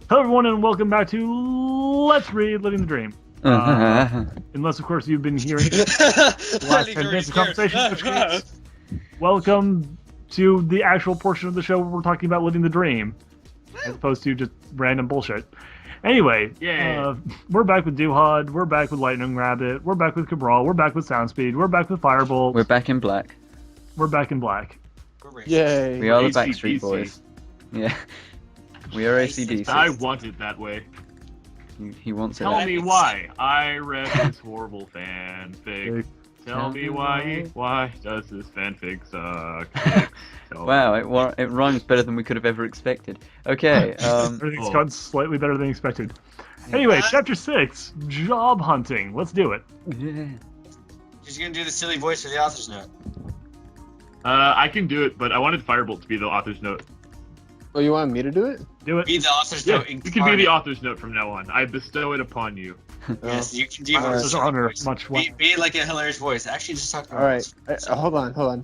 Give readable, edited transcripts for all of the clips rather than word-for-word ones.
Hello, everyone, and welcome back to Let's Read Living the Dream. Unless, of course, you've been hearing the last 10 minutes of conversation, which means welcome to the actual portion of the show where we're talking about living the dream, as opposed to just random bullshit. Anyway, we're back with Duhad, we're back with Lightning Rabbit, we're back with Cabral, we're back with Soundspeed, we're back with Firebolt. We're back in black. We're back in black. Yay! We are the Backstreet Boys. Yeah. We are AC/DC. I want it that way. He wants it. Tell me why. I read this horrible fanfic. Tell me why does this fanfic suck? Wow, it rhymes better than we could have ever expected. Okay, Everything's gone slightly better than expected. Anyway, Chapter 6, Job Hunting. Let's do it. Yeah. She's gonna do the silly voice for the author's note. I can do it, but I wanted Firebolt to be the author's note. Oh, you want me to do it? Do it. Be the author's Yeah, note. you can be the author's note from now on. I bestow it upon you. Yes, you can do This is silly honor voice. much Be like a hilarious voice. Actually, just talk. All right. Hold on.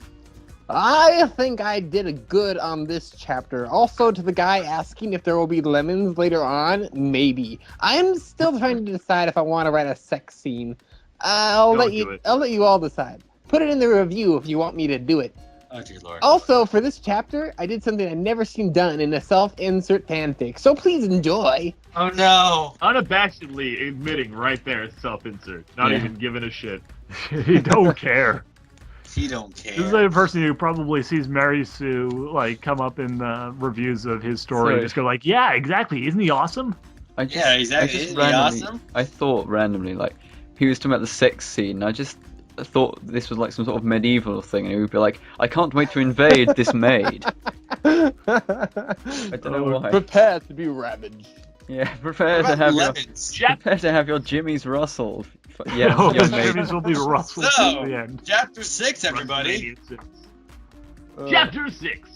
I think I did a good on this chapter. Also, to the guy asking if there will be lemons later on, maybe. I'm still trying to decide if I want to write a sex scene. I'll let you all decide. Put it in the review if you want me to do it. Oh dear lord. Also, for this chapter, I did something I've never seen done in a self-insert fanfic, so please enjoy. Oh no. Unabashedly admitting right there, self-insert. Not even giving a shit. You don't care. He don't care. This is a person who probably sees Mary Sue come up in the reviews of his story and just go like, yeah, exactly, isn't he awesome? Yeah, exactly. Isn't he awesome? I thought randomly, like, he was talking about the sex scene. I just thought this was like some sort of medieval thing, and he would be like, I can't wait to invade this maid. I don't know why. Prepare to be ravaged. Yeah, prepare to have your jimmies rustled. Yeah, your maid. Jimmy's will be rustled So, at the end. Chapter 6, everybody. Chapter 6.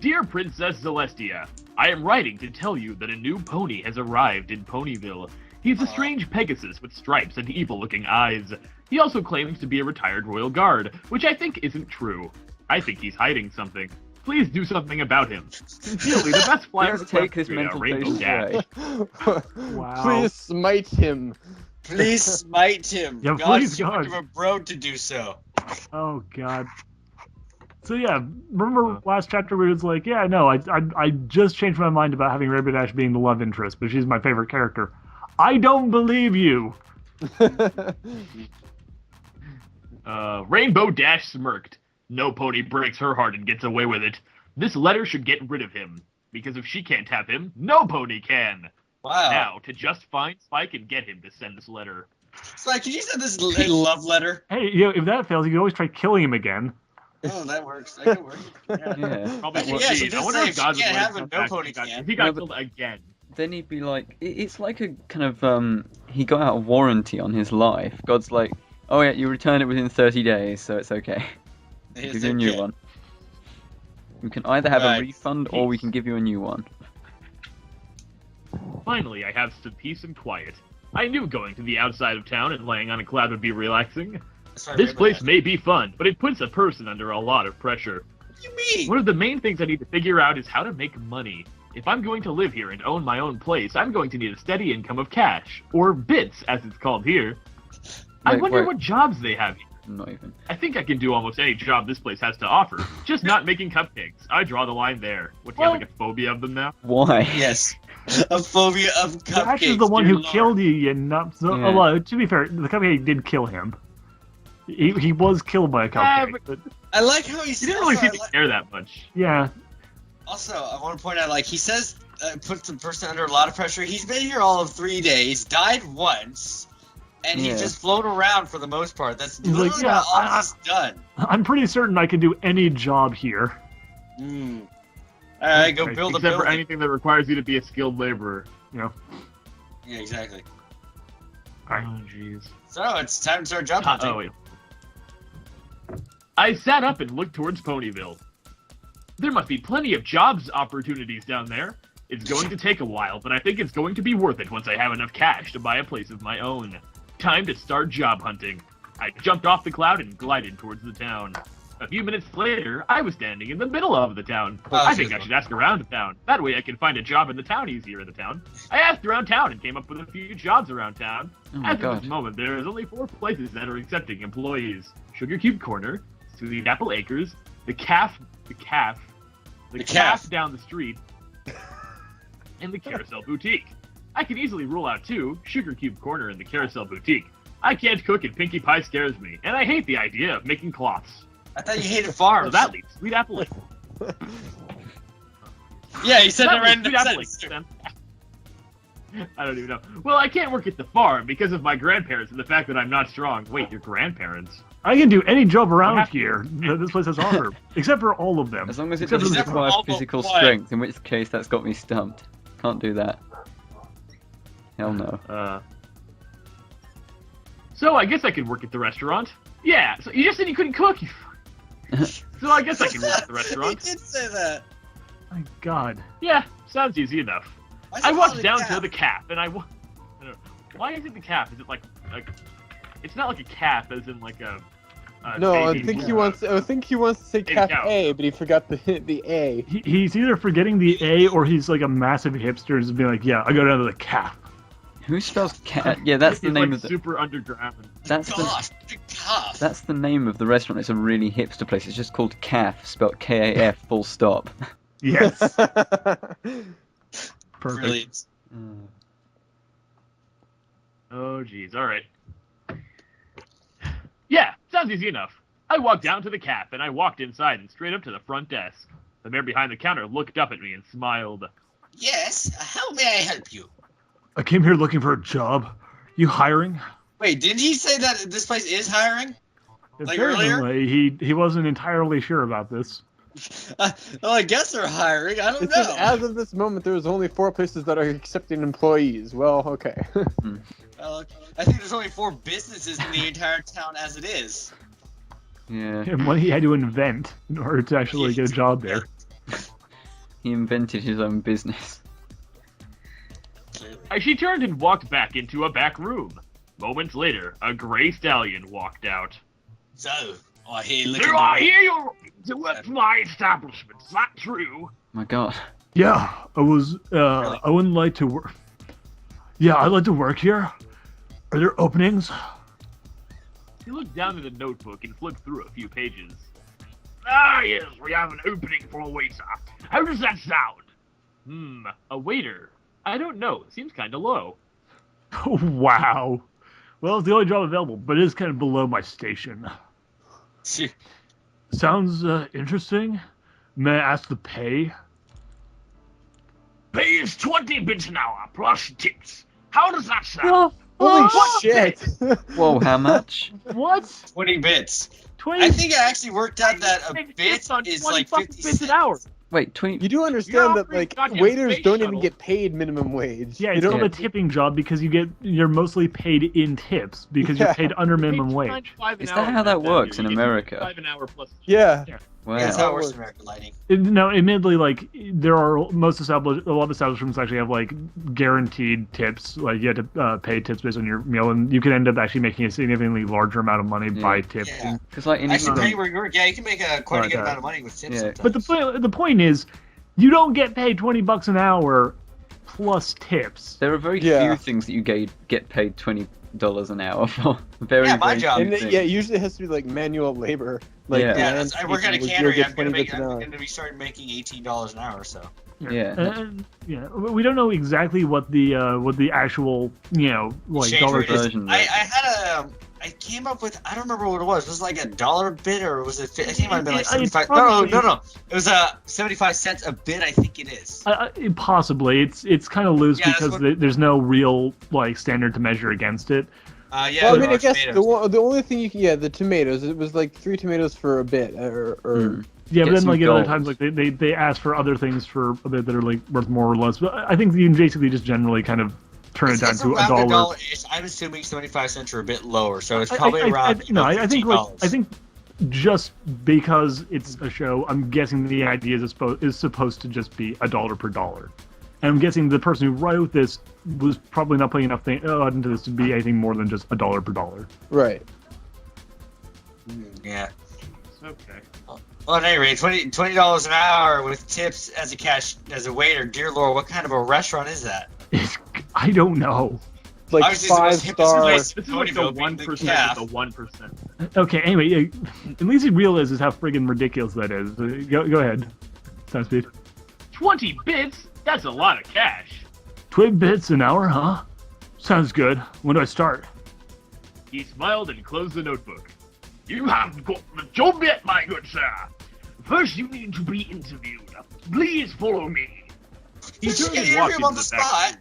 Dear Princess Celestia, I am writing to tell you that a new pony has arrived in Ponyville. He's a strange Pegasus with stripes and evil-looking eyes. He also claims to be a retired royal guard, which I think isn't true. I think he's hiding something. Please do something about him. Sincerely, the best flyer Please take his mental Rainbow dash Dash. Wow. Please smite him. Please smite him. Yeah, God please, is too much God. of a bro to do so. Oh god. So yeah, remember last chapter where it was like, yeah, no, I just changed my mind about having Rainbow Dash being the love interest, but she's my favorite character. I don't believe you. Rainbow Dash smirked. No pony breaks her heart and gets away with it. This letter should get rid of him. Because if she can't have him, no pony can. Wow. Now, to just find Spike and get him to send this letter. Spike, can you send this love letter? Hey, if that fails, you can always try killing him again. Oh, that works. That could work. Yeah. Probably Yeah, would so be. I just wonder say if God she can't would have come him, no back pony if he got- can. if he got No, killed again. Then he'd be like, it's like a kind of, he got out of warranty on his life. God's like, oh yeah, you return it within 30 days, so it's okay. It's Give you a new okay. one. We can either have Right. a refund or we can give you a new one. Finally, I have some peace and quiet. I knew going to the outside of town and laying on a cloud would be relaxing. That's why This Rainbow place Dash. may be fun, but it puts a person under a lot of pressure. What do you mean? One of the main things I need to figure out is how to make money. If I'm going to live here and own my own place, I'm going to need a steady income of cash, or bits, as it's called here. I Wait, wonder wait. what jobs they have here. Not even. I think I can do almost any job this place has to offer, just not making cupcakes. I draw the line there. What, do you have like a phobia of them now? Why? Yes. A phobia of cupcakes. Dash is the one dear who Lord. killed you, and not. So, Yeah. well, to be fair, the cupcake did kill him. He was killed by a cupcake. but- But, I like how he He says. didn't really also, seem to care that much. yeah. Also, I want to point out, like, he says, puts the person under a lot of pressure. He's been here all of 3 days, died once, and Yeah. he's just flown around for the most part. That's He's like, literally yeah, all he's done. I'm pretty certain I can do any job here. Mm. All right, go Okay, build a Except for building. anything that requires you to be a skilled laborer. You know. Yeah, exactly. Alright. Oh, jeez. So it's time to start job hunting. Oh, wait. I sat up and looked towards Ponyville. There must be plenty of jobs opportunities down there. It's going to take a while, but I think it's going to be worth it once I have enough cash to buy a place of my own. Time to start job hunting. I jumped off the cloud and glided towards the town. A few minutes later, I was standing in the middle of the town. Oh, I think I should ask around town. That way I can find a job in the town easier in the town. I asked around town and came up with a few jobs around town. Oh my As of God. this moment, there is only 4 places that are accepting employees. Sugar Cube Corner, Sweet Apple Acres, the calf down the street, and the Carousel Boutique. I can easily rule out 2, Sugar Cube Corner and the Carousel Boutique. I can't cook and Pinkie Pie scares me, and I hate the idea of making cloths. I thought you hated farms. So that leaves Sweet Apple Acres. Yeah, he said That it leaves random Sweet Apple sentence. Acres, then. I don't even know. Well, I can't work at the farm because of my grandparents and the fact that I'm not strong. Wait, your grandparents? I can do any job around What here that this place has to offer, except for all of them. As long as it Except for doesn't Except for require all but physical one. strength, in which case that's got me stumped. Can't do that. Hell no. So I guess I could work at the restaurant. Yeah, so you just said you couldn't cook. So I guess I can work at the He restaurant. did say that. My God. Yeah, sounds easy enough. Why is I it walked called a down calf? to the calf, and I don't know. Why is it the calf? Is it like it's not like a calf, as in like a No, I baby think bull. he wants. I think he wants to say Baby Cap cow. A, but he forgot the A. He's either forgetting the A or he's like a massive hipster and just being like, yeah, I go down to the calf. Who spells cat? Yeah, that's the It's name like of the. super underground. That's the. Gosh, the calf. That's the name of the restaurant. It's a really hipster place. It's just called Calf, spelled K-A-F, full stop. Yes. Perfect. Brilliant. Oh, jeez. All right. Yeah, sounds easy enough. I walked down to the calf, and I walked inside and straight up to the front desk. The man behind the counter looked up at me and smiled. Yes, how may I help you? I came here looking for a job. You hiring? Wait, didn't he say that this place is hiring? Like earlier? Apparently, he wasn't entirely sure about this. Well, I guess they're hiring. I don't It says, know. as of this moment, there's only 4 places that are accepting employees. Well, okay. Well, I think there's only 4 businesses in the entire town as it is. Yeah, And what he had to invent in order to actually get a job there. he invented his own business. She turned and walked back into a back room. Moments later, a gray stallion walked out. So, I hear you So looking I to hear you're to work for my establishment. Is that true? My God. Yeah, I was. I wouldn't like to work. Yeah, I'd like to work here. Are there openings? He looked down at a notebook and flipped through a few pages. Ah, yes, we have an opening for a waiter. How does that sound? A waiter? I don't know. It seems kind of low. Wow. Well, it's the only job available, but it is kind of below my station. Sounds interesting. May I ask the pay? Pay is 20 bits an hour plus tips. How does that sound? Holy What? shit! Whoa, how much? What? 20 bits. 20? I think I actually worked out that a Make bit tips on is 20 like fucking 50 bits cents. an hour. Wait, 20. You do You're understand that, offering like, goddamn waiters space don't even shuttle. get paid minimum wage. Yeah, You it's don't- called a tipping job because you're mostly paid in tips because Yeah. you're paid under minimum Paid wage. $2.95 an Is hour that how for that works dude. in You get America? $5 an hour plus. Yeah. Wow. Yeah, that's how it That works works. in American Lighting. Now, admittedly, like there are a lot of establishments actually have like guaranteed tips. Like you have to pay tips based on your meal, and you can end up actually making a significantly larger amount of money by tips. Yeah. Because like in Actually, England, depending where you work, yeah, you can make quite a Like good that. amount of money with tips Yeah. sometimes. But the point is, you don't get paid $20 an hour plus tips. there are very Yeah. few things that you get paid $20 an hour for. Very, Yeah, my very job. few And things. yeah, usually it has to be like manual labor. Like Yeah. yeah, I work at a landscaping, you'll cannery. get I'm gonna 20 bits an hour. be starting making $18 an hour. So Yeah. And, yeah, we don't know exactly what the actual like Exchange dollar rate is- version, I right. had I came up with, I don't remember what it was. Was it like $1 bit or was it? I think it might have been like It's 75. probably- No. It was 75 cents a bit. I think it is. Possibly, it's kind of loose Yeah, that's because what- there's no real like standard to measure against it. Yeah. Well, I there mean, I are guess tomatoes. the only thing you can, the tomatoes. It was like 3 tomatoes for a bit, or Yeah, Get but then some like at other gold. times, like they ask for other things for a bit that are like worth more or less. But I think you can basically just generally kind of turn it down It's to around $1. $1. I'm assuming 75 cents are a bit lower, so it's probably around. I think like $15. I think just because it's a show, I'm guessing the idea is supposed to just be $1 per dollar. And I'm guessing the person who wrote this was probably not putting enough into this to be anything more than just $1 per dollar. right. Yeah. Okay. Well, at any rate, $20 an hour with tips as a waiter. Dear Lord, what kind of a restaurant is that? I don't know. It's like Obviously, it's the most 5-star. hippest This is like the Ponyville being 1% calf. of the 1%. Okay, anyway, at least he realizes how friggin' ridiculous that is. Go ahead. Soundspeed. 20 bits? That's a lot of cash. 20 bits an hour, huh? Sounds good. When do I start? He smiled and closed the notebook. You have got the job yet, my good sir. First, you need to be interviewed. Please follow me. He You turned can and walked interview him on into the the back. spot.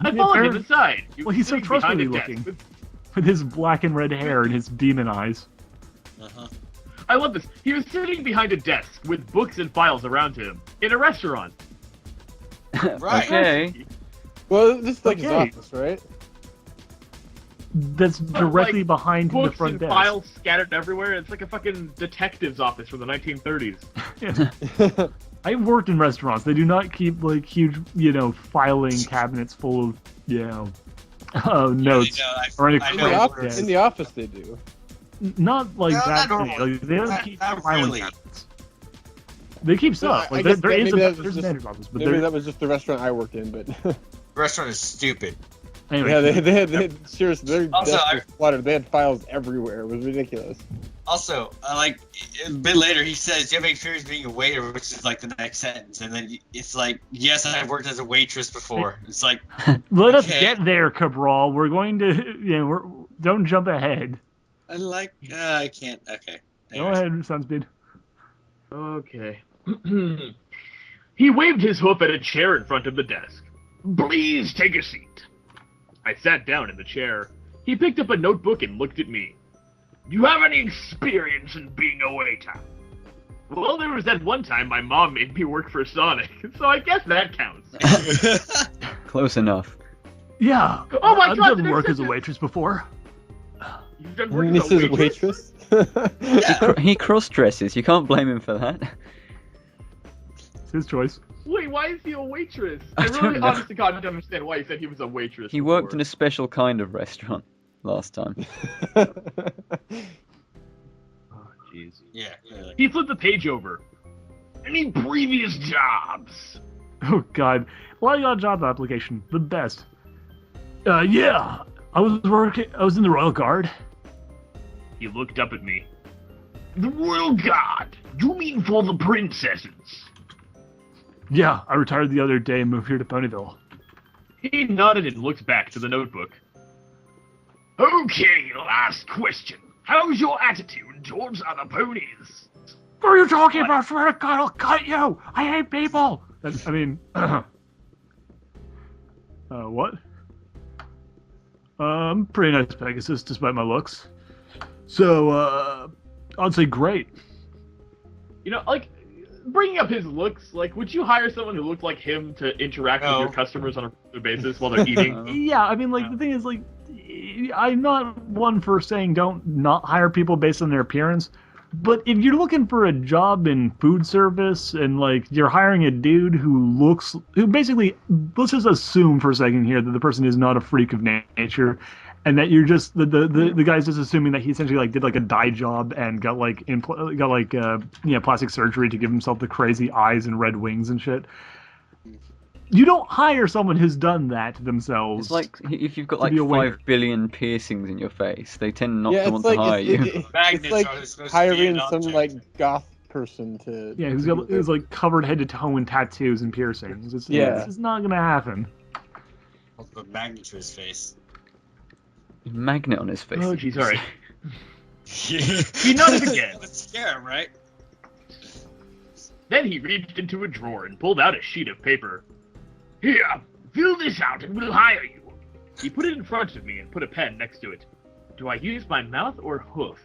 I followed him inside. He Well, was he's so sitting behind a trustworthy desk looking. with- With his black and red hair and his demon eyes. Uh-huh. I love this. He was sitting behind a desk with books and files around him in a restaurant. Right. Okay. Well, this is like Okay. his office, right? That's directly like, behind the Books front and desk. files scattered everywhere. It's like a fucking detective's office from the 1930s. I've worked in restaurants. They do not keep like huge, filing cabinets full of, notes. or any In know, the, crap. office, in the office, they do. Not like No, that. not many. normally. Like, they don't Not- keep not filing really. cabinets. They keep stuff. I Like guess there that- is maybe a that was there's a just- manager's office, but Maybe there, that was just the restaurant I worked in, but The restaurant is stupid. anyway. yeah, they had seriously, their Also, desks I- were cluttered. They had files everywhere. It was ridiculous. Also, like a bit later, he says, "Do you have any experience being a waiter?" Which is like the next sentence, and then it's like, "Yes, I've worked as a waitress before." It's like, Let us Okay. get there, Cabral. We're going to, don't jump ahead. I can't. Okay. Go Anyways. ahead, Sunspeed. Okay. He waved his hoof at a chair in front of the desk. Please take a seat. I sat down in the chair. He picked up a notebook and looked at me. Do you have any experience in being a waiter? Well, there was that one time my mom made me work for Sonic, so I guess that counts. Close enough. Yeah. Oh my I've God, done the work next as a sentence. waitress before. You've done work as a Mrs. waitress? Waitress? Yeah. He cross-dresses. You can't blame him for that. It's his choice. Wait, why is he a waitress? I I don't really know. honestly can't understand why he said he was a waitress. He worked in a special kind of restaurant last time. Oh, jeez. Yeah. Really. He flipped the page over. Any previous jobs? Oh God. Well, I got a job application. The best. Yeah. I was in the Royal Guard. He looked up at me. The Royal Guard? You mean for the princesses? Yeah, I retired the other day and moved here to Ponyville. He nodded and looked back to the notebook. Okay, last question. How's your attitude towards other ponies? What are you talking What? about? Swear to God, I'll cut you! I hate people! What? I'm pretty nice Pegasus, despite my looks. So, I'd say great. You know, like, bringing up his looks, like, would you hire someone who looked like him to interact No. with your customers on a regular basis while they're eating? Yeah, I mean, like, the thing is, like, I'm not one for saying don't not hire people based on their appearance, but if you're looking for a job in food service and, like, you're hiring a dude who basically, let's just assume for a second here that the person is not a freak of nature, and that you're just, the guy's just assuming that he essentially, like, did, like, a dye job and got plastic surgery to give himself the crazy eyes and red wings and shit. You don't hire someone who's done that themselves. It's like if you've got To like be a waiter. 5 billion piercings in your face, they tend not yeah, to want to hire you. it's Magnets like are supposed to be hiring an some object. like goth person to. Yeah, to who's do got it. who's like covered head to toe in tattoos and piercings. Yeah. It's not gonna happen. I'll put a magnet to his face. Magnet on his face. Oh, did you jeez, alright. say? He nodded again. Let's scare him, right? Then he reached into a drawer and pulled out a sheet of paper. Here, fill this out and we'll hire you. He put it in front of me and put a pen next to it. Do I use my mouth or hoof?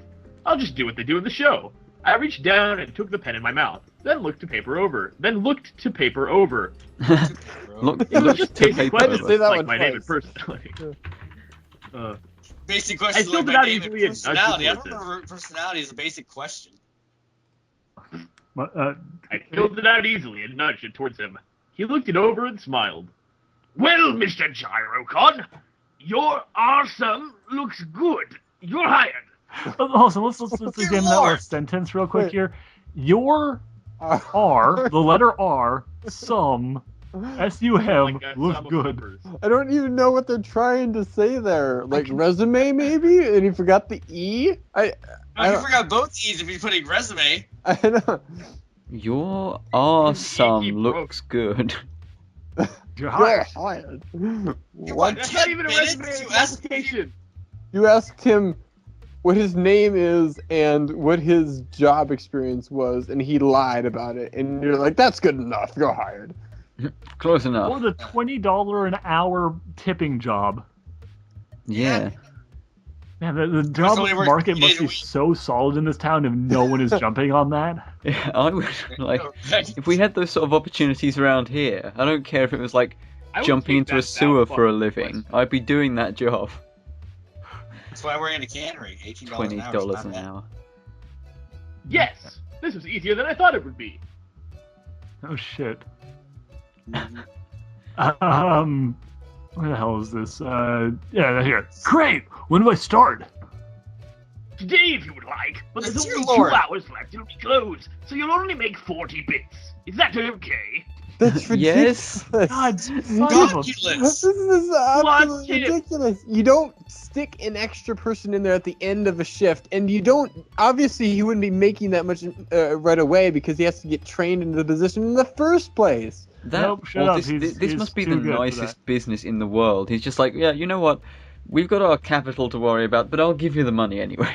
I'll just do what they do in the show. I reached down and took the pen in my mouth, then looked to paper over, then looked to paper over. Look, It was look just to basic paper questions Say that over. like one my name and twice. personality. Basic question I like filled it my out name and easily and nudged personality. I towards don't remember personality is a basic question. But, I filled it out easily and nudged it towards him. He looked it over and smiled. Well, Mr. Gyrocon, your awesome looks good. You're hired. Also, let's examine that Lord. last sentence real quick Wait. here. Your R, the letter R, sum, S-U-M, Like a looks sum of good. numbers. I don't even know what they're trying to say there. Like resume, maybe, and he forgot the E. No, I you don't- forgot both E's if you're putting resume. I know. Your awesome He looks good. You're You're hired. hired. want What? That's not even a 10 resume, minutes? it's You an asked- application. You asked him what his name is and what his job experience was, and he lied about it. And you're like, "That's good enough. You're hired." Close enough. Or the $20 an hour tipping job. Yeah. Man, the job only works market 3 must days a be week. so solid in this town if no one is jumping on that. Yeah, I would like if we had those sort of opportunities around here. I don't care if it was like I would jumping take into a that sewer down for a fucking living. price. I'd be doing that job. That's why we're in a cannery. $18 $20 an hour. is not an bad. hour. Yes! This was easier than I thought it would be. Oh shit. Mhm. Where the hell is this? Yeah, here. Great! When do I start? Today, if you would like, but there's Dear only Lord. 2 hours left till we close, so you'll only make 40 bits. Is that okay? That's Yes. ridiculous. God, son of a- Ridiculous. This is absolutely Watch it. ridiculous. You don't stick an extra person in there at the end of a shift, and you don't. Obviously, he wouldn't be making that much right away because he has to get trained into the position in the first place. That, Nope, shut well, up. this, He's- this he's must be too the good for nicest business in the world. He's just like, yeah, you know what? We've got our capital to worry about, but I'll give you the money anyway.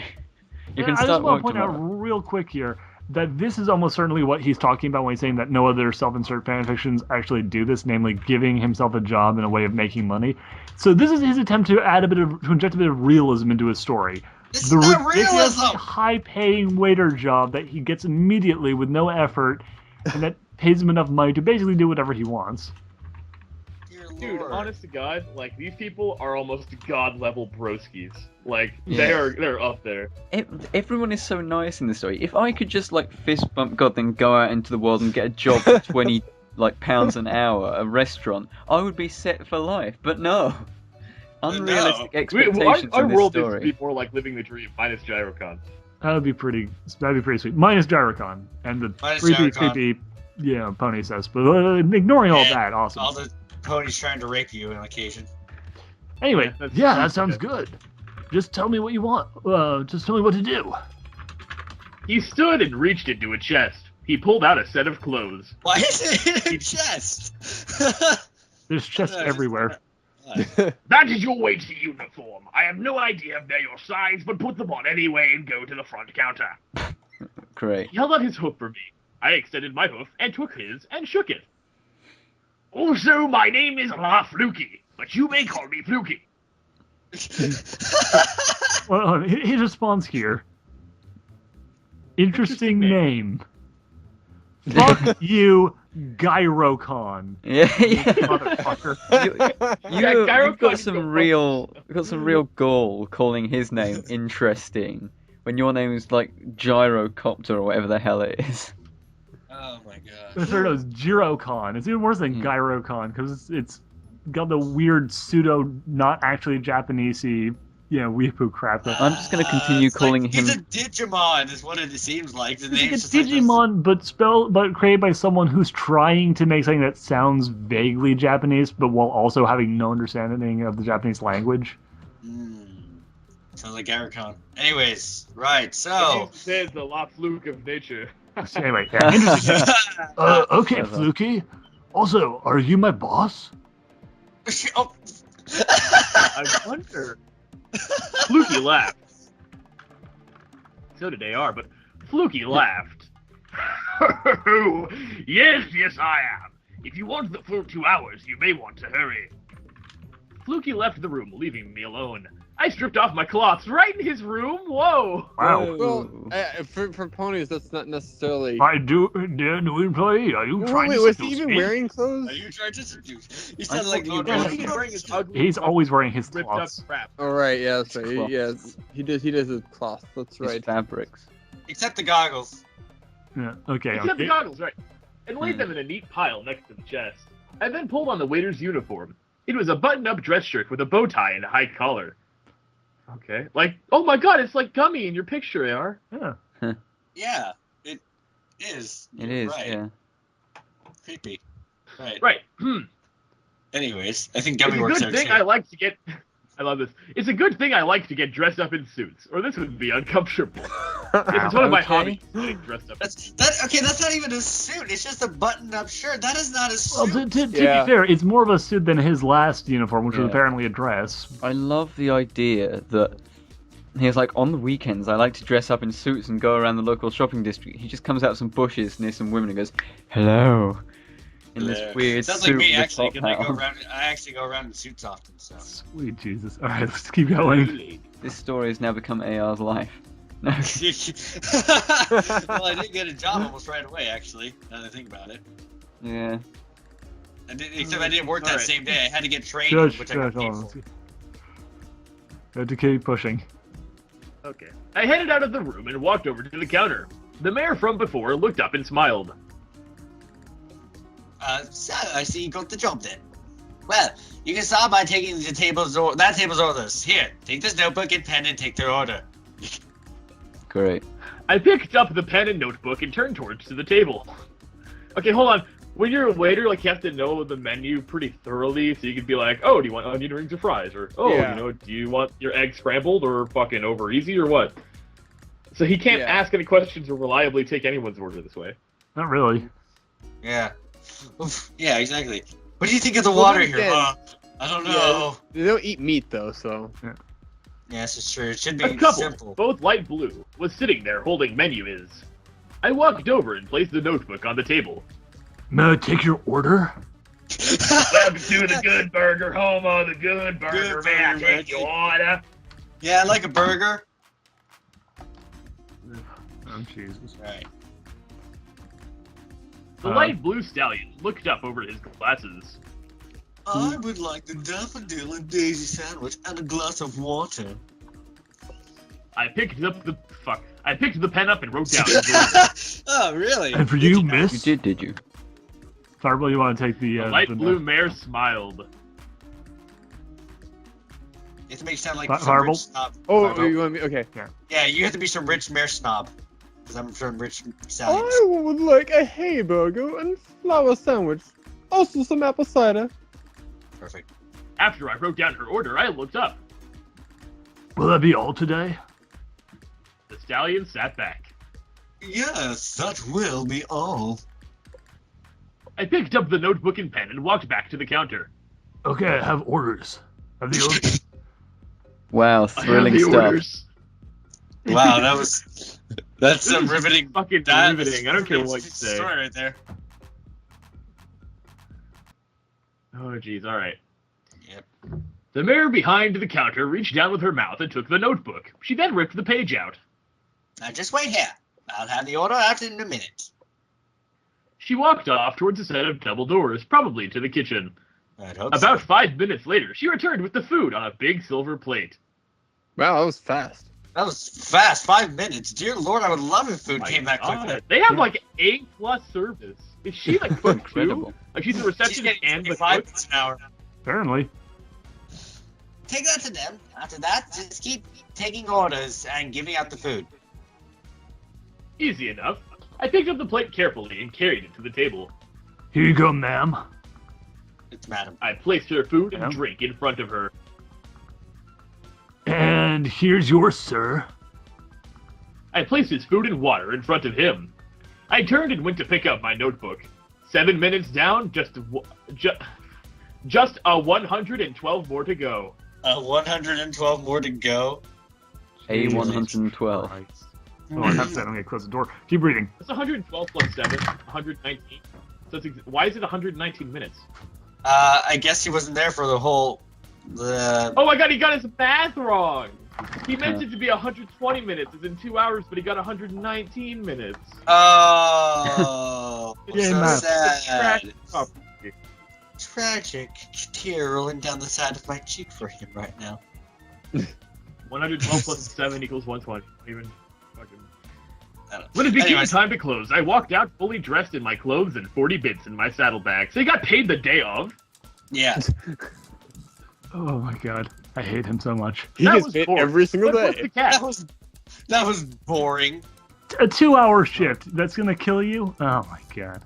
You can I just start want work to point out tomorrow. real quick here that this is almost certainly what he's talking about when he's saying that no other self-insert fanfictions actually do this, namely giving himself a job in a way of making money. So this is his attempt to to inject a bit of realism into his story. This is The not ridiculously realism. high-paying waiter job that he gets immediately with no effort, and that pays him enough money to basically do whatever he wants. Dear Dude, Lord. honest to God, like, these people are almost god-level broskies. Like, Yeah. they're up there. Everyone is so nice in the story. If I could just like fist bump God, then go out into the world and get a job for 20 like pounds an hour, a restaurant, I would be set for life. But no, unrealistic expectations Our in this world needs to story. be more like living the dream, minus Gyrocon. That'd be pretty sweet. Minus Gyrocon and the Minus creepy, Gyrocon. pony says. But ignoring all And that, awesome. All the ponies trying to rape you on occasion. Anyway, Yeah, that's- yeah, that sounds good. Just tell me what you want. Just tell me what to do. He stood and reached into a chest. He pulled out a set of clothes. Why is it in a chest? There's chests everywhere. That is your weighty uniform. I have no idea if they're your size, but put them on anyway and go to the front counter. Great. He held out his hoof for me. I extended my hoof and took his and shook it. Also, my name is La Fluky, but you may call me Fluky. Well, his response here. Interesting name. Fuck you, Gyrocon. Yeah, yeah. Motherfucker. You've Gyrocon got is some the real goal calling his name interesting when your name is like Gyrocopter or whatever the hell it is. Oh my god. That's right, it was Girocon. It's even worse than Hmm. Gyrocon because it's got the weird pseudo, not actually Japanesey, weeaboo crap. That I'm just gonna continue It's calling like, him. He's a Digimon, is what it seems like. The it's like a name's just like this- Digimon, but created by someone who's trying to make something that sounds vaguely Japanese, but while also having no understanding of the Japanese language. Sounds like Garricon. Anyways, right, so. He says the La Fluke of nature. So anyway, yeah, interesting. Okay, Clever. Fluky. Also, are you my boss? Oh. I wonder. Fluky laughed. So did AR, but Fluky laughed. Yes, I am. If you want the full 2 hours, you may want to hurry. Fluky left the room, leaving me alone. I stripped off my cloths right in his room. Whoa! Wow. Well, for ponies, that's not necessarily. I do, dear new employee. Are you Wait, trying to was he seduce even me? wearing clothes? Are you trying to seduce? He I sounded like thought you you were were- He's wearing his ugly, He's always wearing his ripped up cloths. crap. Oh right, yeah, that's right. Cloth. Yes, he does. He does his cloth. That's His right. fabrics. Except the goggles. Yeah. Okay. Except the Okay. goggles, right? And laid them in a neat pile next to the chest. I then pulled on the waiter's uniform. It was a button-up dress shirt with a bow tie and a high collar. Okay. Like, oh my god, it's like Gummy in your picture, AR. Yeah. Yeah, it is. It You're is, right. yeah. Creepy. Right. Right. Anyways, I think It's Gummy a works good there thing too. I like to get. I love this. It's a good thing I like to get dressed up in suits, or this would be uncomfortable. It's one of my Okay. hobbies, getting dressed up. That's not even a suit. It's just a button-up shirt. That is not a Well, suit. to Yeah. be fair, it's more of a suit than his last uniform, which was Yeah. apparently a dress. I love the idea that he was like, on the weekends, I like to dress up in suits and go around the local shopping district. He just comes out of some bushes near some women and goes, "Hello," in this weird Sounds suit like me with a actually. top 'Cause I hat go on. around. I actually go around in suits often. So. Sweet Jesus. All right, let's keep going. This story has now become AR's life. No. Well, I did get a job almost right away. Actually, now that I think about it. Yeah. Except I didn't work that Alright. same day. I had to get trained, Shush, which I shush, got paid hold on. for. Have to keep pushing. Okay. I headed out of the room and walked over to the counter. The mayor from before looked up and smiled. So I see you got the job then. Well, you can start by taking the table's orders. Here, take this notebook and pen and take their order. Great. I picked up the pen and notebook and turned towards to the table. Okay, hold on. When you're a waiter, like, you have to know the menu pretty thoroughly, so you could be like, oh, do you want onion rings or fries? Or, oh, Yeah. you know, do you want your eggs scrambled or fucking over easy or what? So he can't Yeah. ask any questions or reliably take anyone's order this way. Not really. Yeah. Oof. Yeah, exactly. What do you think of the Well, water then here? again- I don't know. They don't eat meat though, so. Yes, it's true. It should A be couple, simple. both light blue, was sitting there holding menu is. I walked over and placed the notebook on the table. May I take your order? Welcome to the Good Burger, home of the Good Burger. Good May I Burger, take your order? Yeah, I like a burger. Oh, Jesus. Right. The light blue stallion looked up over his glasses. I would like the daffodil and daisy sandwich and a glass of water. I picked the pen up and wrote down. Oh, really? And for you, You miss? did you? Fireball, you want to take the... The light the blue mare smiled. You have to make it sound like Fi- some Firebolt? rich snob. Oh, Firebolt. you want me? Okay. Yeah, you have to be some rich mare snob. Because I'm from rich stallions. I would like a hay burger and flour sandwich. Also some apple cider. Perfect. After I wrote down her order, I looked up. Will that be all today? The stallion sat back. Yes, that will be all. I picked up the notebook and pen and walked back to the counter. Okay, I have orders. Have the orders. Wow, I thrilling have the stuff. orders. Wow, that's some This is riveting. fucking That riveting. I don't care what you say. Story right there. Oh, jeez. All right. Yep. The mayor behind the counter reached down with her mouth and took the notebook. She then ripped the page out. Now just wait here. I'll have the order out in a minute. She walked off towards a set of double doors, probably to the kitchen. I'd hope About so. 5 minutes later, she returned with the food on a big silver plate. Wow, that was fast. That was fast. 5 minutes. Dear Lord, I would love if food My came that God. quickly. They have like A+ service. Is she like cook too? Incredible. Like she's a She's receptionist getting and the 5 cook? minutes an hour. Apparently. Take that to them. After that, just keep taking orders and giving out the food. Easy enough. I picked up the plate carefully and carried it to the table. Here you go, ma'am. It's madam. I placed her food and Yeah. drink in front of her. And here's yours, sir. I placed his food and water in front of him. I turned and went to pick up my notebook. 7 minutes down, just a 112 more to go. 112 more to go. A112. Right. Oh, I have to say, I'm gonna close the door. Keep reading. It's 112 plus 7, 119. So why is it 119 minutes? I guess he wasn't there for the whole. Oh my god, he got his math wrong! He meant it to be 120 minutes, as in 2 hours, but he got 119 minutes. Oh, Yay, so math. sad. Oh, Tragic tear rolling down the side of my cheek for him right now. 112 plus 7 equals 120. Even fucking. I don't- When it became Anyways, time to close, I walked out fully dressed in my clothes and 40 bits in my saddlebag. So he got paid the day of. yeah. Oh my god. I hate him so much. He That gets was bit boring. every single What's day. the cat? That was boring. A 2-hour shift. That's gonna kill you? Oh my god.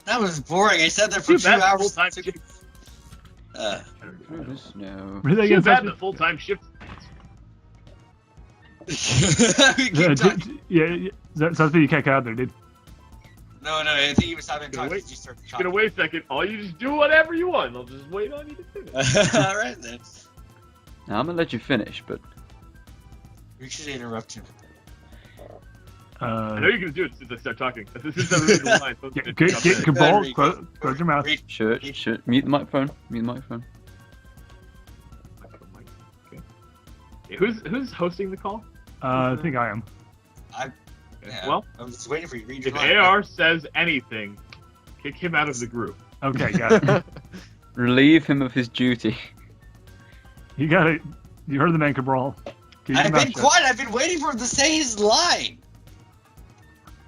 That was boring. I sat there for Too 2 bad the hours. full-time shift. No. Really Too against bad us? the full-time shift. We keep talking. Yeah. Soundspeed, you can't get out there, dude. No, I think he was having Gonna talk wait. because you started Just gonna talking. wait a second. All you just do whatever you want. I'll just wait on you to finish. Alright then. Now, I'm gonna let you finish, but We should interrupt him. I know you're gonna do it since I start talking. This is the original line. So Get Cabral, close your mouth. Read- sure. Mute the microphone. Mute the microphone. Okay. Who's hosting the call? I think I am. Yeah, Well, I'm just waiting for you to read if your line. AR says anything, kick him out of the group. Okay, got it. Relieve him of his duty. You got it. You heard the man, Cabral. Keep your I've mouth been shut. quiet. I've been waiting for him to say his line.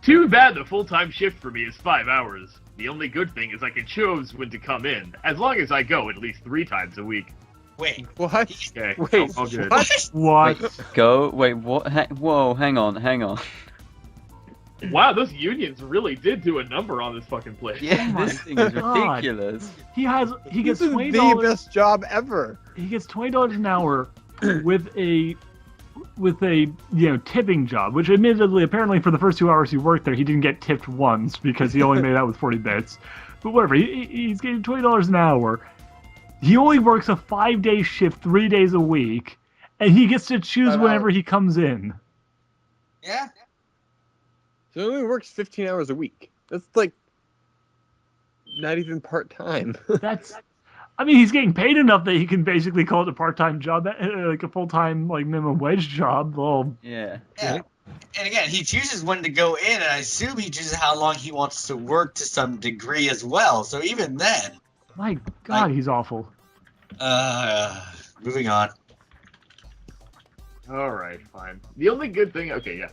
Too bad the full-time shift for me is 5 hours. The only good thing is I can choose when to come in, as long as I go at least 3 times a week. Wait. What? Okay, Wait, all good. what? What? Wait, what? Whoa, hang on. Wow, those unions really did do a number on this fucking place. Yeah, this thing is God. ridiculous. He gets This is $20. the best job ever. He gets $20 an hour with a tipping job, which admittedly apparently for the first 2 hours he worked there he didn't get tipped once because he only made out with 40 bits. But whatever, he's getting $20 an hour. He only works a 5-day shift 3 days a week, and he gets to choose 5 whenever hours. he comes in. Yeah. So he only works 15 hours a week. That's like not even part time. I mean, he's getting paid enough that he can basically call it a part-time job, like a full-time, like minimum wage job. Well, Yeah. Yeah. And again, he chooses when to go in, and I assume he chooses how long he wants to work to some degree as well. So even then, my God, he's awful. moving on. Alright, fine. The only good thing, okay, yeah.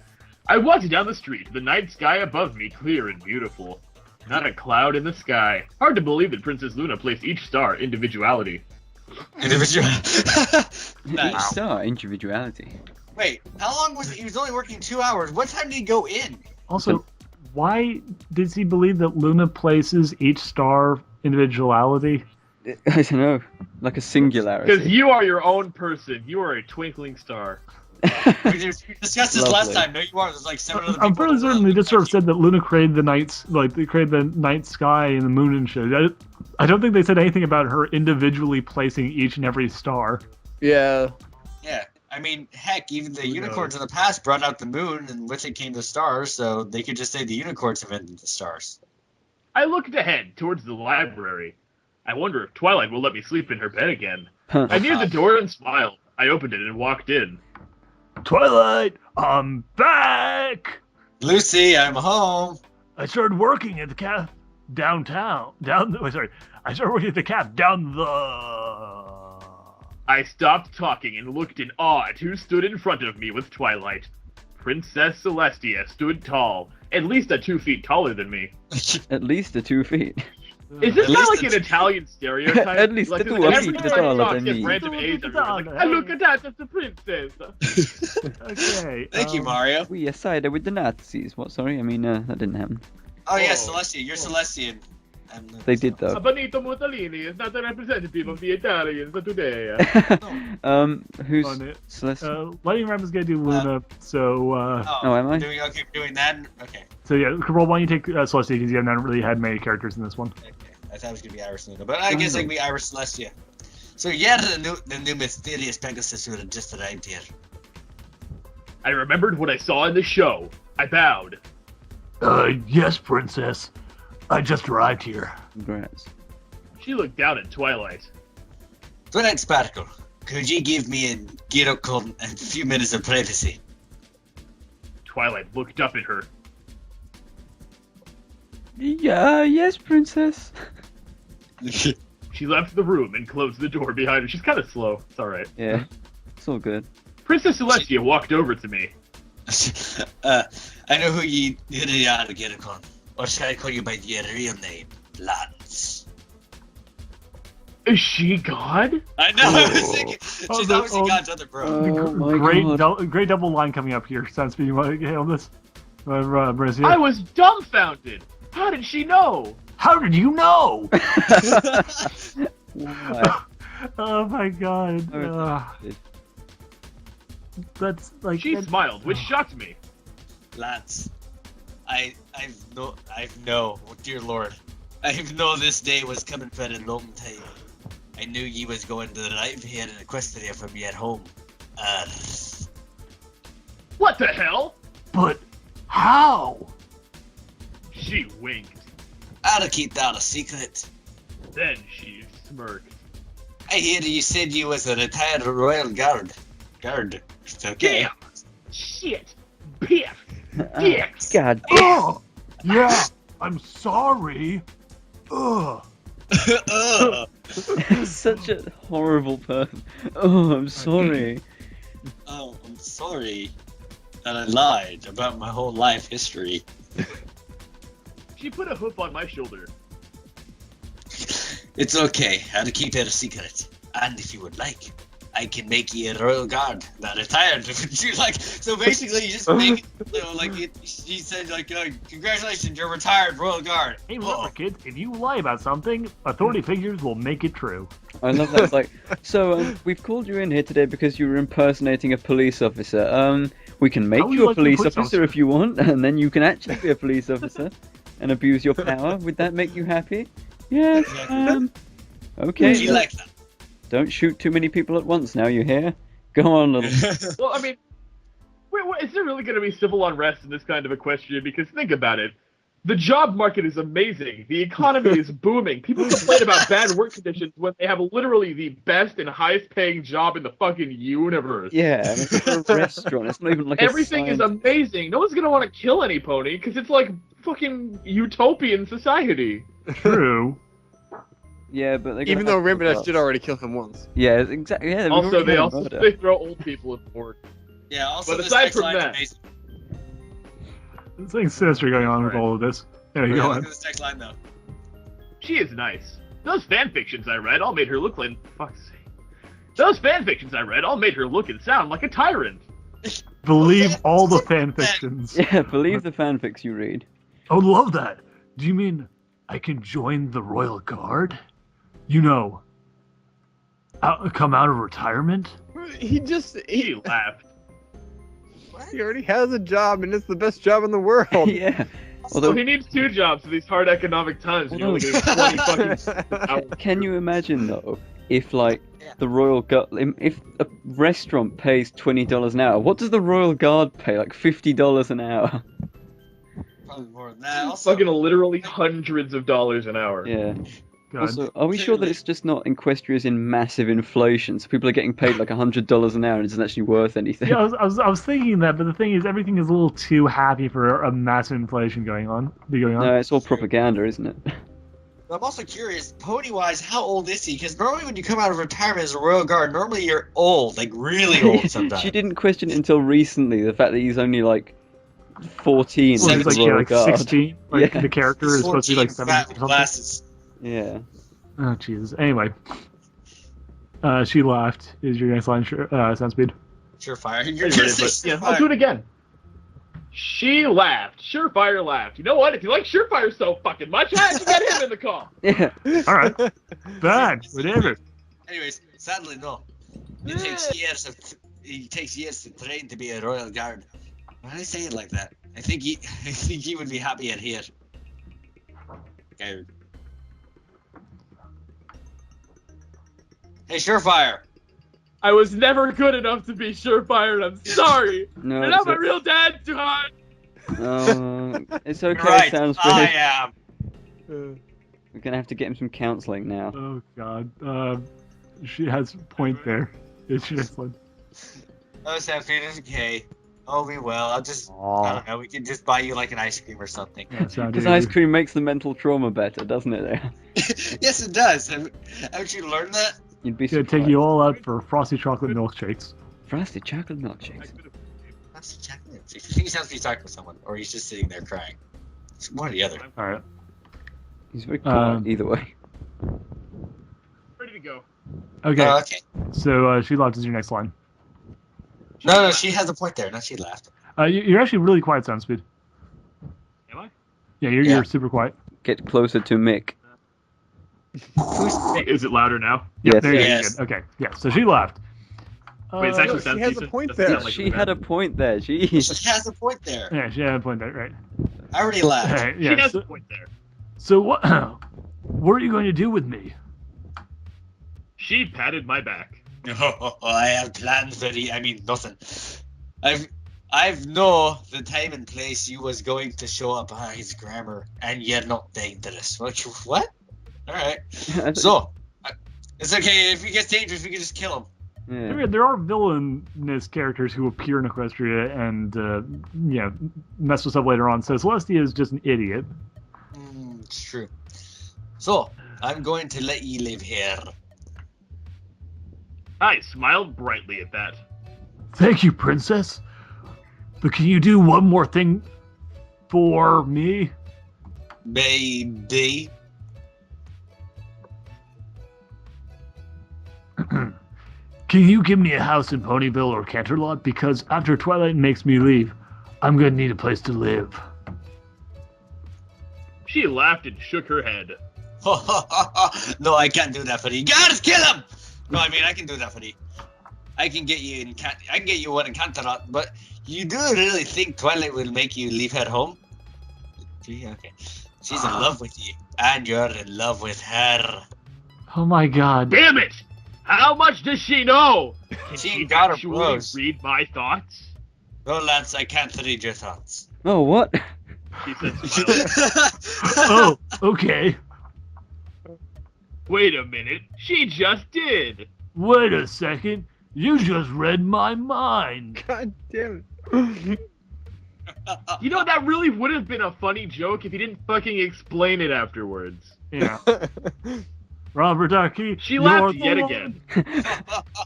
I walked down the street, the night sky above me clear and beautiful. Not a cloud in the sky. Hard to believe that Princess Luna placed each star individuality. Individual. Each Nice. star, individuality. Wait, how long was he was only working 2 hours? What time did he go in? Also, why does he believe that Luna places each star individuality? I don't know, like a singularity. Because you are your own person. You are a twinkling star. We discussed this last Lovely. time. No, you are. There's like 7 other people. I'm fairly certain they just sort of said that Luna created the nights, like they created the night sky and the moon and shit. I don't think they said anything about her individually placing each and every star. Yeah. Yeah. I mean, heck, even the unicorns in the past brought out the moon, and with it came the stars, so they could just say the unicorns invented the stars. I looked ahead towards the library. I wonder if Twilight will let me sleep in her bed again. I neared the door and smiled. I opened it and walked in. Twilight, I'm back! Lucy, I'm home. I started working at the caf downtown. I started working at the caf down the... I stopped talking and looked in awe at who stood in front of me with Twilight. Princess Celestia stood tall, at least 2 feet taller than me. At least 2 feet. Is this At not least like an it's- Italian stereotype? At least like, the does two of every you time taller he talks than at me. random age, everyone's like, "Ah, look at that, that's the princess. Okay. Thank you, Mario. We sided with the Nazis. What? Sorry, I mean that didn't happen. Oh, yeah, Oh. Celestia. You're Celestian. They did though. Benito Mussolini is not a representative of the Italians today. Who's On it. Celeste? Lightning Round is gonna do Luna, so Oh, am I? Doing, okay, we're doing that. Okay. so yeah, Cabral, why don't you take Celestia because you haven't really had many characters in this one. Okay. I thought it was gonna be Iris Luna, but I guess it can be Iris Celestia. So yeah, the new mysterious Pegasus who just arrived here. I remembered what I saw in the show. I bowed. Yes, Princess. I just arrived here. Congrats. She looked down at Twilight. Twilight Sparkle, could you give me a Girocon and a few minutes of privacy? Twilight looked up at her. Yeah, yes, princess. She left the room and closed the door behind her. She's kind of slow. It's alright. Yeah, it's all good. Princess Celestia walked over to me. I know who you really are, Girocon. Or should I call you by your real name, Lance? Is she God? I know. I was thinking. Oh, She's the- obviously oh. God's other bro. Oh my god. Great double line coming up here. Soundspeed, you want to handle this? Brazil? I was dumbfounded. How did she know? How did you know? Why? Oh my god. That's like. She smiled, which shocked me. Lads, I've know, dear Lord, I've know this day was coming for a long time. I knew ye was going to arrive here in Equestria for me at home. What the hell? But how? She winked. I'll keep that a secret. Then she smirked. I hear you said you was a retired Royal Guard. It's okay. Damn! Shit! Biff! Dicks! God. Oh, yeah. I'm sorry. Ugh. Ugh. Such a horrible person. Oh, I'm sorry. Oh, I'm sorry that I lied about my whole life history. She put a hoof on my shoulder. It's okay. I'll keep it a secret. And if you would like, I can make you a Royal Guard that retired. So basically, you just make it, she said, congratulations, you're retired Royal Guard. Hey, remember, kids, if you lie about something, authority figures will make it true. I love that. It's like, so we've called you in here today because you were impersonating a police officer. We can make How would you you a like to police be a police officer if you want, and then you can actually be a police officer and abuse your power. Would that make you happy? Yes. Okay. Do you like that? Don't shoot too many people at once now, you hear? Go on, little... Well, I mean, wait, is there really going to be civil unrest in this kind of equestrian? Because think about it. The job market is amazing. The economy is booming. People complain about bad work conditions when they have literally the best and highest paying job in the fucking universe. Yeah, I mean, it's a restaurant. It's not even like Everything is amazing. No one's going to want to kill any pony because it's like fucking utopian society. True. Yeah, but they're Even though Rimbadas did already kill him once. Yeah, exactly. Yeah, Also, they throw old people in board. Yeah, also But this aside next from line's that- amazing. There's something sinister going on with all of this. There you Yeah, go. look at this next line, though. She is nice. Those fanfictions I read all made her look like... Fuck's sake. Those fanfictions I read all made her look and sound like a tyrant. Believe all the fan fictions. Yeah, believe the fanfics you read. I would love that. Do you mean I can join the Royal Guard? You know, come out of retirement? He laughed. He already has a job, and it's the best job in the world. Yeah. Although he needs 2 jobs for these hard economic times. You know, there's 20 fucking hours. Can you imagine though, if like the Royal Guard, if a restaurant pays $20 an hour, what does the Royal Guard pay? Like $50 an hour? Probably more than that. Also, Fucking literally hundreds of dollars an hour. Yeah. God. Also, are we sure that it's just not Equestria's in massive inflation, so people are getting paid like $100 an hour and it's not actually worth anything? Yeah, I was thinking that, but the thing is, everything is a little too happy for a massive inflation going on. No, it's all propaganda, isn't it? I'm also curious, pony-wise, how old is he? Because normally when you come out of retirement as a Royal Guard, normally you're old, like really old sometimes. She didn't question it until recently, the fact that he's only like 14 Well, in he's the like, Royal like Guard. 16. Like, Yeah. the character is supposed to be like 14, 17 fat or with something. glasses. Yeah. Oh, Jesus. Anyway. She laughed. Is your next line Soundspeed? Surefire. You're You're gonna say yeah, I'll do it again. She laughed. Surefire laughed. You know what? If you like Surefire so fucking much, I have to get him in the call. Yeah. Alright. Fine. Whatever. Anyways, sadly, no. It takes years to train to be a Royal Guard. Why did I say it like that? I think he would be happy at here. Okay. Hey, Surefire. I was never good enough to be Surefire, and I'm sorry. No, You're not my real dad, Duhad. it's okay, Right, Soundspeed. I am. We're gonna have to get him some counseling now. Oh, God. She has a point there. It's your next line. Oh, Soundspeed, it's okay. Oh, we will. I don't know. We can just buy you like an ice cream or something. Yeah, sounded Because ice cream makes the mental trauma better, doesn't it? Yes, it does. Haven't you learned that? You'd be Gonna surprised. take you all out for frosty chocolate milkshakes. Frosted chocolate milkshakes. That's the chocolate. I think he sounds to be talking with someone, or he's just sitting there crying. It's one or the other. Alright. He's very quiet, Um, either way. Ready to go. Okay. Okay. So she left is your next line. No, she has a point there. Not she laughed. You're actually really quiet, Soundspeed. Am I? Yeah, Yeah. you're super quiet. Get closer to Mick. Hey, is it louder now? Yep, Yes. there you go. Yes. Good. Okay. Yeah. So she left. Wait, it's actually she sounds has a decent. point Doesn't there. sound like She it was had bad. a point there. Jeez. She has a point there. Yeah, she had a point there, right? I already laughed. Alright, She yeah. has So, a point there. so what? What are you going to do with me? She patted my back. Oh, I have plans very. I mean, nothing. I've know the time and place you was going to show up. His grammar, and you're not dangerous. What? All right. So, it's okay if he gets dangerous. We can just kill him. I Yeah. mean, there are villainous characters who appear in Equestria and mess us up later on. So Celestia is just an idiot. It's true. So, I'm going to let you live here. I smiled brightly at that. Thank you, princess. But can you do one more thing for me? Baby. Can you give me a house in Ponyville or Canterlot? Because after Twilight makes me leave, I'm gonna need a place to live. She laughed and shook her head. No, I can't do that for you. Guys, kill him! No, I mean I can do that for you. I can get you in I can get you one in Canterlot, but you do really think Twilight will make you leave her home? Okay. She's in love with you, and you're in love with her. Oh my god. Damn it! How much does she know? Can She she got her actually bros. read my thoughts? No, Lance, I can't read your thoughts. Oh, what? She said, smiling. Oh, okay. Wait a minute. She just did. Wait a second. You just read my mind. God damn it. You know, that really would have been a funny joke if he didn't fucking explain it afterwards. Yeah. Robert Ducky. She you're laughed the yet one. again.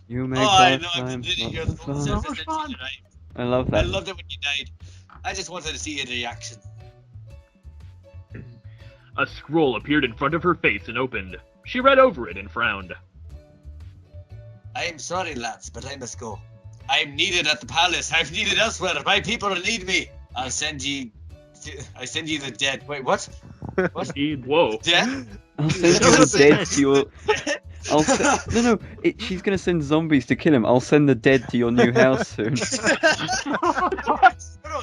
You make I life know, time you're so the fun. one So that much said fun. that tonight. I love I that. loved it when you died. I just wanted to see your reaction. A scroll appeared in front of her face and opened. She read over it and frowned. I am sorry, lads, but I must go. I am needed at the palace. I'm needed elsewhere. My people need me. I send you the dead. Wait, what? What? Whoa. Dead? I'll send you the dead to your. No. She's gonna send zombies to kill him. I'll send the dead to your new house soon. No,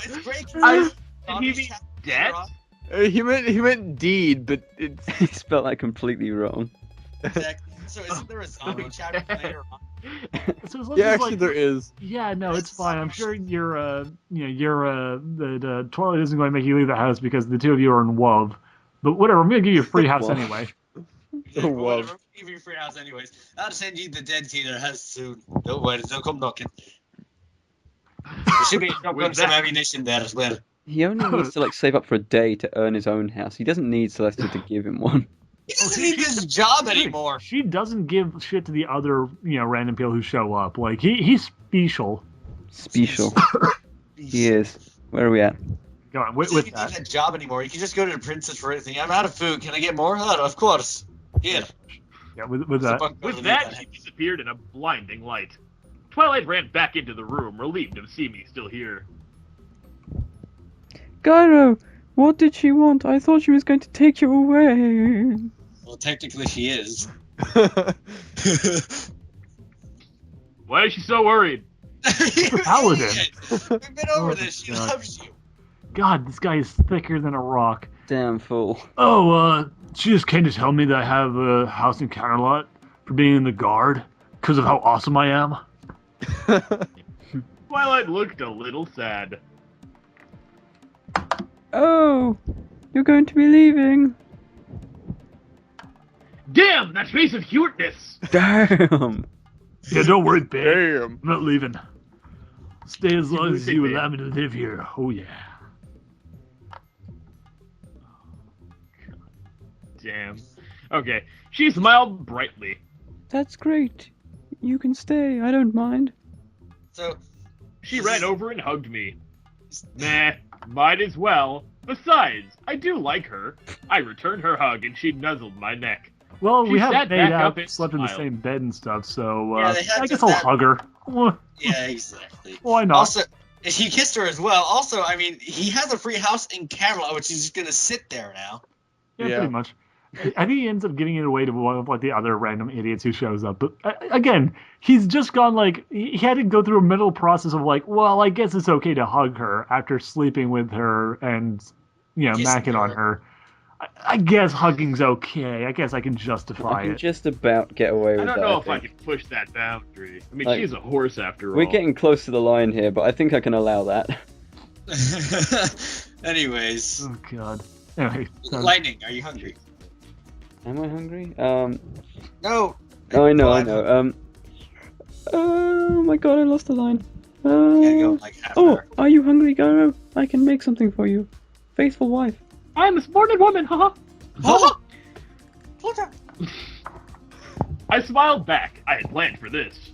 it's great. Did he mean dead? He meant deed, but it's He spelled that completely wrong. Exactly. So isn't there a zombie chapter later on? So as long yeah. as, Actually, like, there is. Yeah, no, it's fine. I'm sure the Twilight isn't going to make you leave the house because the two of you are in love. But whatever, I'm going to give you a free house Love. anyway. Yeah, wow. whatever. Give you a free house anyways. I'll send you the dead to their house soon. Don't worry, they'll come knocking. There should be a shotgun With some that- ammunition there as well. He only needs to save up for a day to earn his own house. He doesn't need Celestia to give him one. He doesn't need this job anymore. She doesn't give shit to the other, random people who show up. Like, he's special. Special. He is. Where are we at? Go on, He with doesn't need that. that job anymore. You can just go to the princess for anything. I'm out of food. Can I get more? Oh, of course. Here. Yeah, with that. With that, she disappeared in a blinding light. Twilight ran back into the room, relieved to see me still here. Gyro! What did she want? I thought she was going to take you away. Well, technically she is. Why is she so worried? Paladin. We've been over Oh, this. She God. loves you. God, this guy is thicker than a rock. Damn fool. Oh, she just came to tell me that I have a house in Counterlot for being in the guard because of how awesome I am. Twilight looked a little sad. Oh! You're going to be leaving. Damn, that face of cuteness! Damn! Yeah, don't worry, babe. Damn. I'm not leaving. Stay as long really as think, you babe? allow me to live here. Oh, yeah. Damn. Okay, she smiled brightly. That's great. You can stay. I don't mind. So, She ran over and hugged me. Nah, might as well. Besides, I do like her. I returned her hug and she nuzzled my neck. Well, She we have sat made back out, up and slept in the smiled. same bed and stuff, so Yeah, they had I to- guess I'll that- hug her. Yeah, exactly. Why not? Also, he kissed her as well. Also, I mean, he has a free house in Cabral, which he's just gonna sit there now. Yeah, Yeah. pretty much. I think he ends up giving it away to one of like the other random idiots who shows up. But again, he's just gone like he had to go through a mental process of like, well, I guess it's okay to hug her after sleeping with her and Kissing macking on her. I guess hugging's okay. I guess I can I justify can it. just about get away I with don't that. know if I think. can push that boundary. I mean, Like, she's a horse after all. We're getting close to the line here, but I think I can allow that. Anyways, Oh god. Anyway, so, Lightning, are you hungry? Am I hungry? No. Oh, I know, I know. Oh my god, I lost the line. Gotta go like half an Oh, hour. are you hungry, Gyro? I can make something for you. Faithful wife. I'm a sported woman, haha. Oh! Hold on. I smiled back. I had planned for this.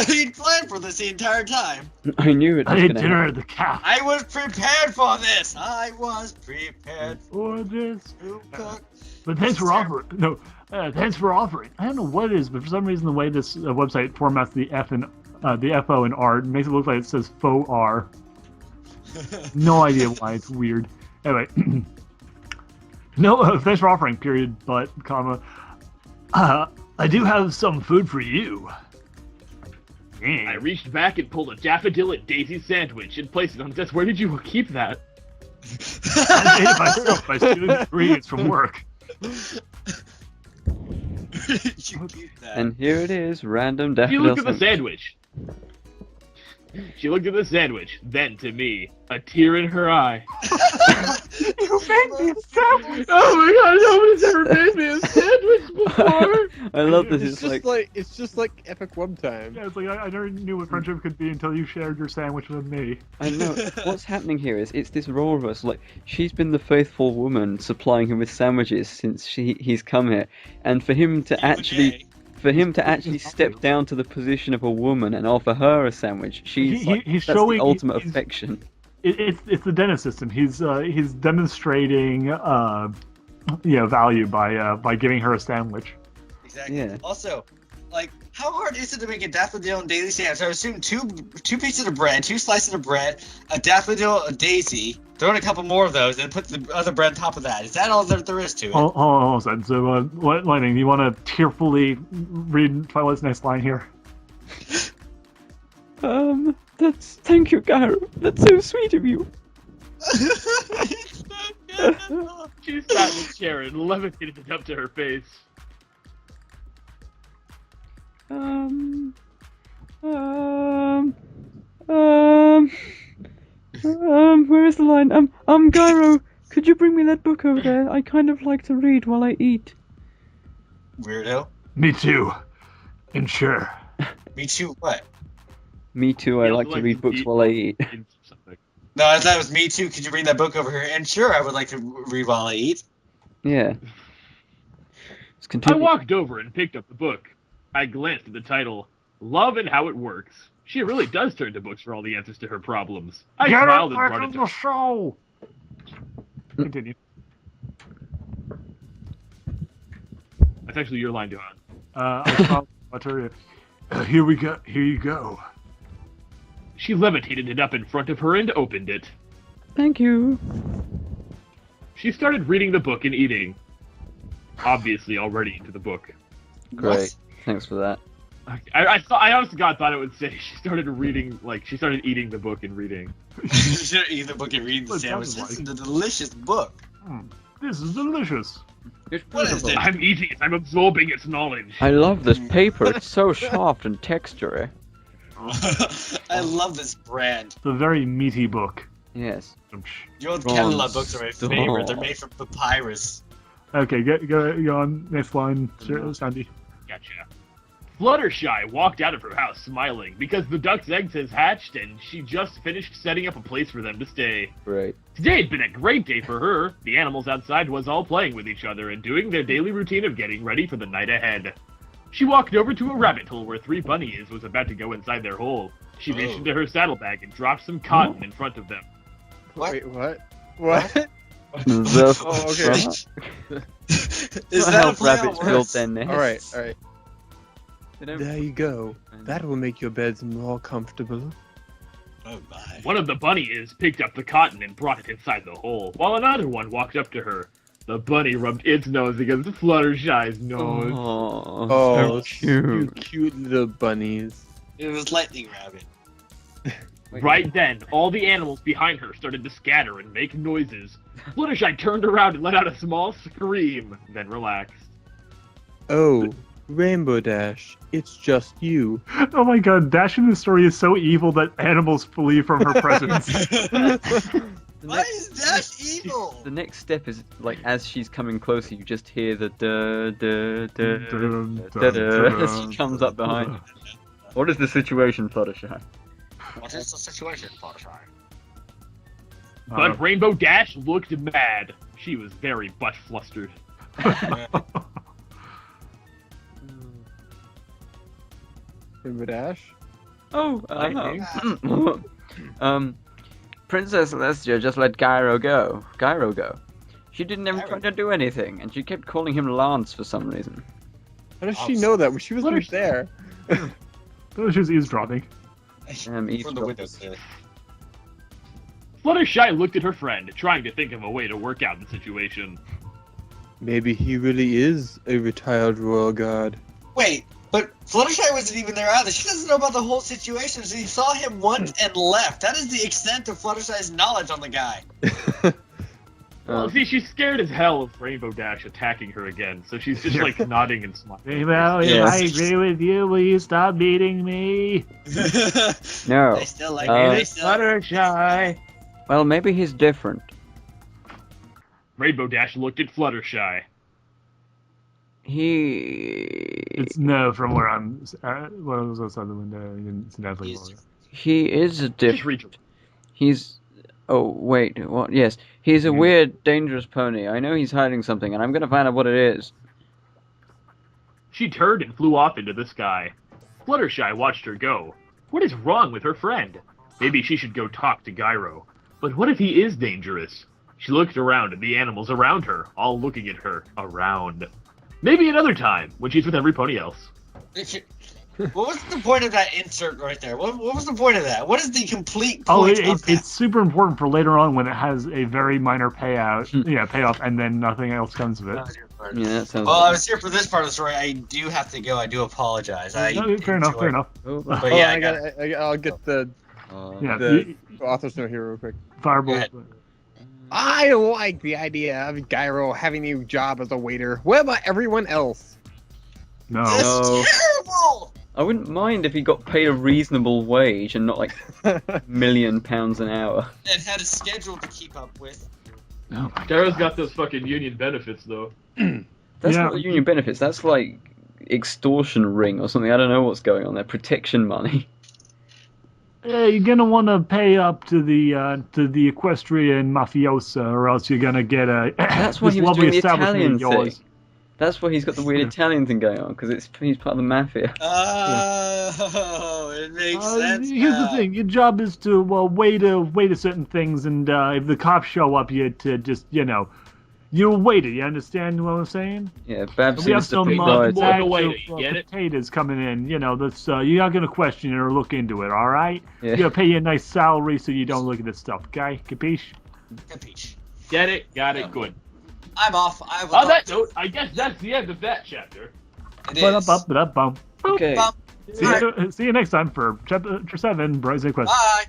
He'd planned for this the entire time. I knew it I was ate gonna dinner happen. at the calf I was prepared for this. I was prepared for this. to cook. But thanks for offering. No, thanks for offering. I don't know what it is, but for some reason the way this website formats the F and the FO and R makes it look like it says faux R. No idea why. It's weird. Anyway, no, thanks for offering. Period. But comma. I do have some food for you. I reached back and pulled a daffodil and daisy sandwich and placed it on the desk. Where did you keep that? I made it myself by stealing ingredients from work. You keep that. And here it is, random She daffodil looked at the sandwich. sandwich. She looked at the sandwich, then to me, a tear in her eye. You made me a sandwich. Oh my god, nobody's ever made me a sandwich before! I love this. It's just like epic web time. Yeah, it's like I never knew what friendship could be until you shared your sandwich with me. I know. What's happening here is it's this role reversal. Like, she's been the faithful woman supplying him with sandwiches since he's come here, and for him to actually step down to the position of a woman and offer her a sandwich, He's that's showing the ultimate he's- affection. It's the dentist system. He's demonstrating value by giving her a sandwich. Exactly. Yeah. Also, like, how hard is it to make a daffodil and daisy sandwich? I would assume two pieces of bread, 2 slices of bread, a daffodil, a daisy, throw in a couple more of those, and put the other bread on top of that. Is that all there is to it? Hold on a second. So, Lightning, you want to tearfully read Twilight's next line here? Thank you, Gyro. That's so sweet of you. She sat in the chair and levitated it up to her face. Where is the line? Gyro, could you bring me that book over there? I kind of like to read while I eat. Weirdo. Me too. And sure. Me too. What? Me too, I Yeah, like to like read books eat- while I eat. Something. No, I thought it was me too. Could you bring that book over here? And sure, I would like to read while I eat. Yeah. Let's I continue. walked over and picked up the book. I glanced at the title, Love and How It Works. She really does turn to books for all the answers to her problems. I Get smiled up and back brought in it to the show. Continue. That's actually your line, Duhad. I'll tell you. Here we go. Here you go. She levitated it up in front of her and opened it. Thank you. She started reading the book and eating. Obviously already into the book. Great. Thanks for that. I honest to God thought it would say she started eating the book and reading. You should eat the book and read the What it sandwich. sounds This is a delicious book. This is delicious. What is it? I'm eating it, I'm absorbing its knowledge. I love this paper. It's so soft and textury. I love this brand. It's a very meaty book. Yes. The old Bronze Canada books are my star. favorite. They're made from papyrus. Okay, go on. Next line, Sandy. Gotcha. Fluttershy walked out of her house smiling because the duck's eggs has hatched and she just finished setting up a place for them to stay. Great. Today had been a great day for her. The animals outside was all playing with each other and doing their daily routine of getting ready for the night ahead. She walked over to a rabbit hole where 3 bunnies was about to go inside their hole. She reached into her saddlebag and dropped some cotton in front of them. What? Wait, what? What? Oh, okay. Is How that a play on rabbits build words? their nests. Alright. They don't- There you go. That will make your beds more comfortable. Oh my. One of the bunnies picked up the cotton and brought it inside the hole, while another one walked up to her. The bunny rubbed its nose against Fluttershy's nose. Oh, Oh, so you cute. cute little bunnies. It was lightning rabbit. Right then, all the animals behind her started to scatter and make noises. Fluttershy turned around and let out a small scream, then relaxed. Oh, Rainbow Dash, it's just you. Oh my god, Dash in this story is so evil that animals flee from her presence. Why is Dash evil? The next step is like as she's coming closer, you just hear the as she comes up behind you. What is the situation, Fluttershy? What is the situation, Fluttershy? But Rainbow Dash looked mad. She was very butt flustered. Rainbow Dash? Oh, I Princess Celestia just let Gyro go. Gyro go. She didn't even try to do anything, and she kept calling him Lance for some reason. How does she know that when she wasn't there? Oh, she was eavesdropping. From the window, clearly. Fluttershy looked at her friend, trying to think of a way to work out the situation. Maybe he really is a retired royal guard. Wait, but Fluttershy wasn't even there either. She doesn't know about the whole situation. She saw him once and left. That is the extent of Fluttershy's knowledge on the guy. Well, see, she's scared as hell of Rainbow Dash attacking her again, so she's just like nodding and smiling. Well, if Yes. I agree with you, will you stop beating me? No. They still like Uh, me. They still Fluttershy! Well, maybe he's different. Rainbow Dash looked at Fluttershy. It's no from where I'm. When I was outside the window, you didn't see definitely. He is Just different. reach her. He's. Oh wait, what? Yes, he's a weird, dangerous pony. I know he's hiding something, and I'm gonna find out what it is. She turned and flew off into the sky. Fluttershy watched her go. What is wrong with her friend? Maybe she should go talk to Gyro. But what if he is dangerous? She looked around at the animals around her, all looking at her around. Maybe another time, when she's with every pony else. What was the point of that insert right there? What was the point of that? What is the complete Oh, point of that? it's super important for later on when it has a very minor payout, payoff, and then nothing else comes of it. Yeah, that sounds. Well, I was here for this part of the story. I do have to go. I do apologize. No, fair enough, fair enough. But yeah, I'll get the Yeah, the author's note here real quick. Firebolt. I don't like the idea of Gyro having a job as a waiter. What about everyone else? No. This No. is terrible. I wouldn't mind if he got paid a reasonable wage and not like £1 million an hour. And had a schedule to keep up with. Oh my Gyro's got those fucking union benefits, though. That's Yeah. not union benefits. That's like extortion ring or something. I don't know what's going on there. Protection money. Yeah, you're gonna want to pay up to the equestrian mafiosa, or else you're gonna get a. That's why this he was lovely doing the establishment Italian of yours. thing. That's why he's got the weird Italian thing going on, because he's part of the mafia. Oh, it makes sense. Here's now. the thing: your job is to wait to certain things, and if the cops show up, you to just you wait it. You understand what I'm saying? Yeah, Babs We have seems to some pick month sides. more bags to wait of, it, you get it? potatoes coming in. That's you're not gonna question it or look into it. All right? Yeah. You gotta pay you a nice salary so you don't look at this stuff. Okay? Capiche? Capiche. Get it? Got it? Good. I'm off. I will On not- that note, I guess that's the end of that chapter. It is. Ba-da-bum-ba-da-bum. Okay. Bum. See you next time for chapter 7, Brightside Quest. Bye.